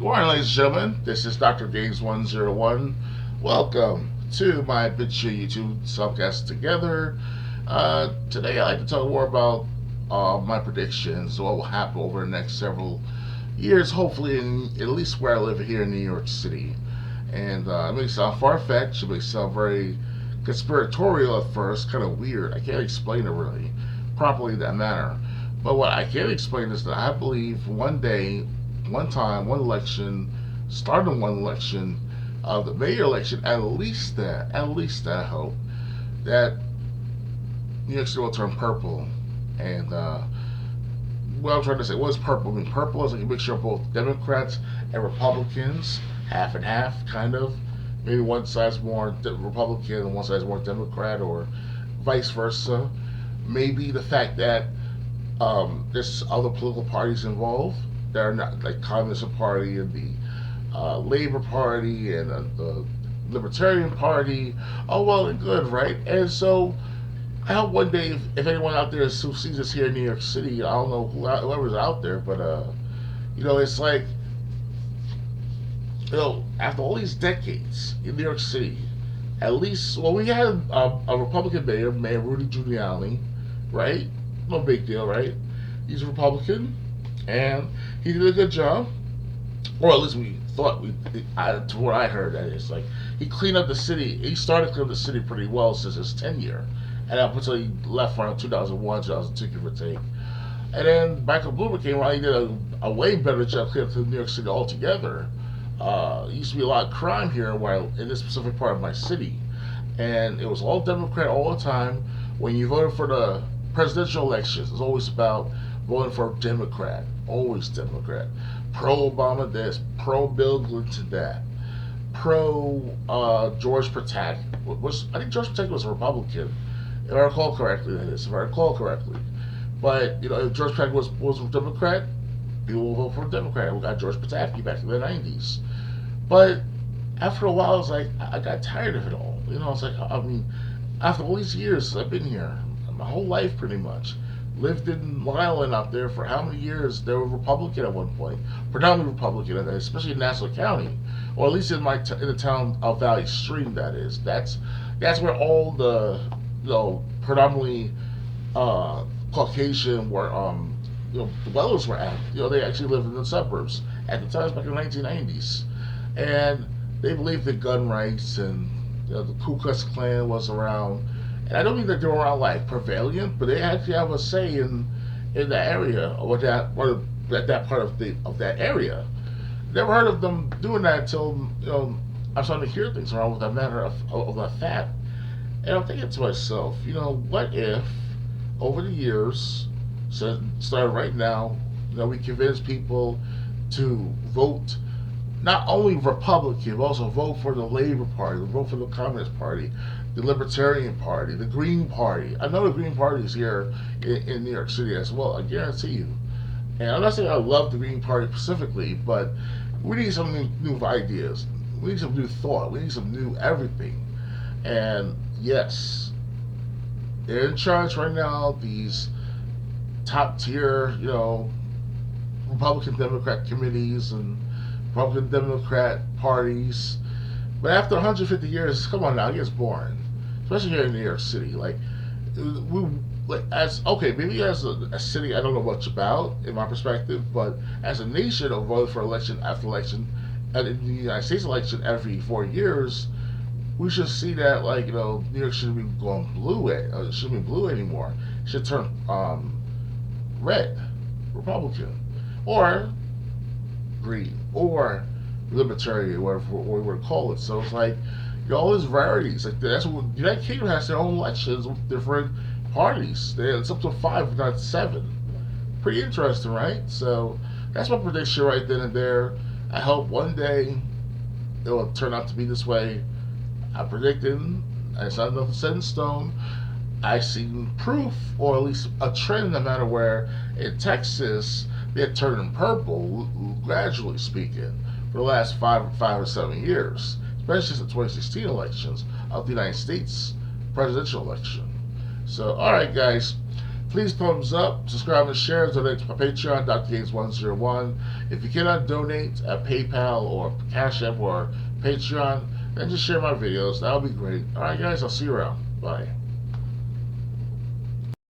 Good morning, ladies and gentlemen. This is Dr. Games101. Welcome to my BitChute YouTube subcast together. Today, I'd like to talk more about my predictions, what will happen over the next several years, hopefully, in at least where I live here in New York City. And it may sound far fetched, it may sound very conspiratorial at first, kind of weird. I can't explain it really properly in that manner. But what I can explain is that I believe one day, one time, one election, starting one election, the mayor election, at least that I hope, that New York City will turn purple. And what I'm trying to say, what is purple? I mean, purple is like a mixture of both Democrats and Republicans, half and half, kind of. Maybe one side's more Republican and one side's more Democrat, or vice versa. Maybe the fact that there's other political parties involved that are not like Communist Party and the Labor Party and the Libertarian Party. Oh well and good, right? And so I hope one day, if anyone out there who sees us here in New York City, I don't know whoever's out there, but it's like, after all these decades in New York City, at least, well, we had a Republican mayor Rudy Giuliani, right? No big deal, right? He's a Republican, and he did a good job, or at least we thought to what I heard, that is, like, he cleaned up the city. He started cleaning up the city pretty well since his tenure, and up until he left around 2001, 2002, give or take. And then Michael Bloomberg came around. He did a way better job cleaning up New York City altogether. Used to be a lot of crime here while in this specific part of my city, and it was all Democrat all the time. When you voted for the presidential elections, it's always about voting for a Democrat, always Democrat. Pro Obama this, pro Bill Clinton that, pro George Pataki. I think George Pataki was a Republican, if I recall correctly. That is, if I recall correctly. But if George Pataki was a Democrat, people will vote for a Democrat. We got George Pataki back in the '90s. But after a while, it's like I got tired of it all. It's like, I mean, after all these years I've been here, my whole life pretty much, lived in Long Island out there for how many years? They were Republican at one point, predominantly Republican, especially in Nassau County, or at least in in the town of Valley Stream. That is, that's where all the predominantly Caucasian were dwellers were at. They actually lived in the suburbs at the time, back in the 1990s, and they believed in gun rights, and the Ku Klux Klan was around. And I don't mean that they were around like prevalent, but they actually have a say in that area, or that part of that area. Never heard of them doing that until I'm starting to hear things around with that matter of that fact. And I'm thinking to myself, what if over the years, so starting right now, we convince people to vote not only Republican, but also vote for the Labor Party, vote for the Communist Party, the Libertarian Party, the Green Party. I know the Green Party is here in New York City as well, I guarantee you. And I'm not saying I love the Green Party specifically, but we need some new ideas. We need some new thought. We need some new everything. And yes, they're in charge right now, these top tier, Republican Democrat committees and Republican Democrat parties. But after 150 years, come on now, it gets boring, especially here in New York City. Like we, maybe as a city, I don't know much about in my perspective, but as a nation, of voting for election after election, and in the United States election every 4 years, we should see that New York shouldn't be going blue. It shouldn't be blue anymore. It should turn red, Republican, or green, or libertarian, whatever we would call it. So it's like all these varieties. Like that's what United Kingdom has their own elections with different parties. It's up to 5, not 7. Pretty interesting, right? So that's my prediction right then and there. I hope one day it will turn out to be this way. I'm predicting. It's not nothing set in stone. I've seen proof, or at least a trend, no matter where in Texas they're turning purple, gradually speaking, for the last 5 or 7 years, especially since the 2016 elections of the United States presidential election. So, all right, guys, Please thumbs up, subscribe and share. Donate to my Patreon, drgames101. If you cannot donate at PayPal or Cash App or Patreon, then just share my videos. That'll be great. Alright guys, I'll see you around. Bye.